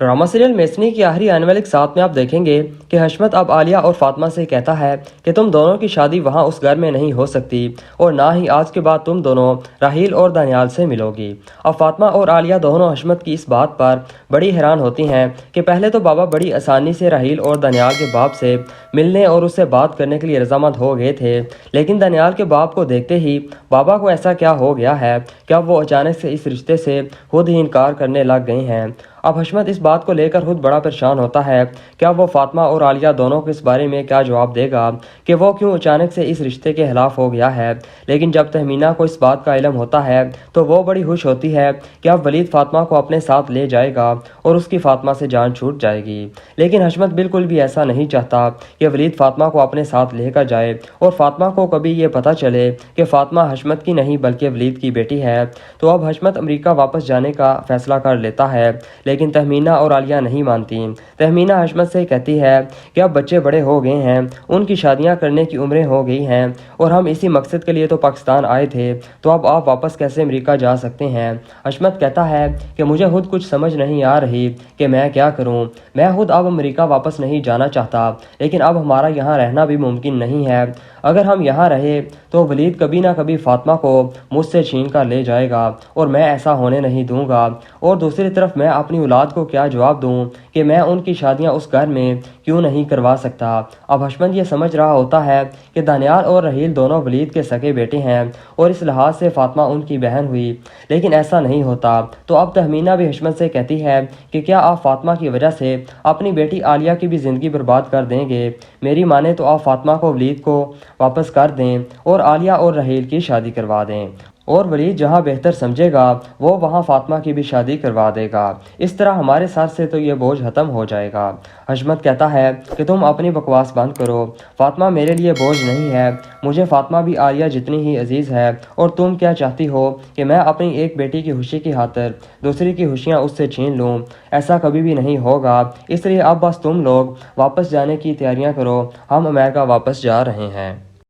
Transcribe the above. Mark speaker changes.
Speaker 1: Drama serial मेसनी की आखिरी आने वाले साथ में आप देखेंगे कि हशमत अब आलिया और फातिमा से कहता है कि तुम दोनों की शादी वहां उस घर में नहीं हो सकती और ना ही आज के बाद तुम दोनों राहील और दानियाल से मिलोगी। अब फातिमा और आलिया दोनों हशमत की इस बात पर बड़ी हैरान होती हैं कि पहले तो बाबा बड़ी आसानी से राहील और दानियाल के बाप से मिलने और उससे बात करने के लिए रजामंद हो गए थे, लेकिन दानियाल के बाप को देखते ही बाबा को ऐसा क्या हो गया है कि अब वो अचानक से इस रिश्ते से खुद ही इनकार करने लग गए हैं। अब हशमत इस बात को लेकर खुद बड़ा परेशान होता है कि अब वो फातिमा और आलिया दोनों को इस बारे में क्या जवाब देगा कि वो क्यों अचानक से इस रिश्ते के खिलाफ हो गया है। लेकिन जब तहमीना को इस बात का इल्म होता है तो वो बड़ी खुश होती है कि अब वलीद फातिमा को अपने साथ ले जाएगा और उसकी फातिमा से जान छूट जाएगी। लेकिन हशमत बिल्कुल भी ऐसा नहीं चाहता कि वलीद फातिमा को अपने साथ लेकर जाए और फातिमा को कभी ये पता चले कि फातिमा हशमत की नहीं बल्कि वलीद की बेटी है। तो अब हशमत अमेरिका वापस जाने का फैसला कर लेता है, लेकिन तहमीना और आलिया नहीं मानती। तहमीना हशमत से कहती है कि अब बच्चे बड़े हो गए हैं, उनकी शादियां करने की उम्रें हो गई हैं और हम इसी मकसद के लिए तो पाकिस्तान आए थे, तो अब आप वापस कैसे अमेरिका जा सकते हैं। हशमत कहता है कि मुझे खुद कुछ समझ नहीं आ रही कि मैं क्या करूं। मैं खुद अब अमेरिका वापस नहीं जाना चाहता, लेकिन अब हमारा यहाँ रहना भी मुमकिन नहीं है। अगर हम यहाँ रहे तो वलीद कभी ना कभी फातिमा को मुझसे छीन कर ले जाएगा और मैं ऐसा होने नहीं दूंगा। और दूसरी तरफ मैं अपनी औलाद को क्या जवाब दूं कि मैं उनकी शादियां उस घर में क्यों नहीं करवा सकता। अब हशमत ये समझ रहा होता है कि दानियाल और रहील दोनों वलीद के सगे बेटे हैं और इस लिहाज से फातिमा उनकी बहन हुई, लेकिन ऐसा नहीं होता। तो अब तहमीना भी हशमत से कहती है कि क्या आप फातिमा की वजह से अपनी बेटी आलिया की भी ज़िंदगी बर्बाद कर देंगे। मेरी माने तो आप फातिमा को वलीद को वापस कर दें और आलिया और रहील की शादी करवा दें, और वलीद जहाँ बेहतर समझेगा वो वहाँ फातिमा की भी शादी करवा देगा। इस तरह हमारे साथ से तो ये बोझ ख़त्म हो जाएगा। हशमत कहता है कि तुम अपनी बकवास बंद करो, फातिमा मेरे लिए बोझ नहीं है, मुझे फातिमा भी आलिया जितनी ही अजीज़ है। और तुम क्या चाहती हो कि मैं अपनी एक बेटी की खुशी की खातिर दूसरी की खुशियाँ उससे छीन लूँ। ऐसा कभी भी नहीं होगा। इसलिए अब बस तुम लोग वापस जाने की तैयारियाँ करो, हम अमेरिका वापस जा रहे हैं।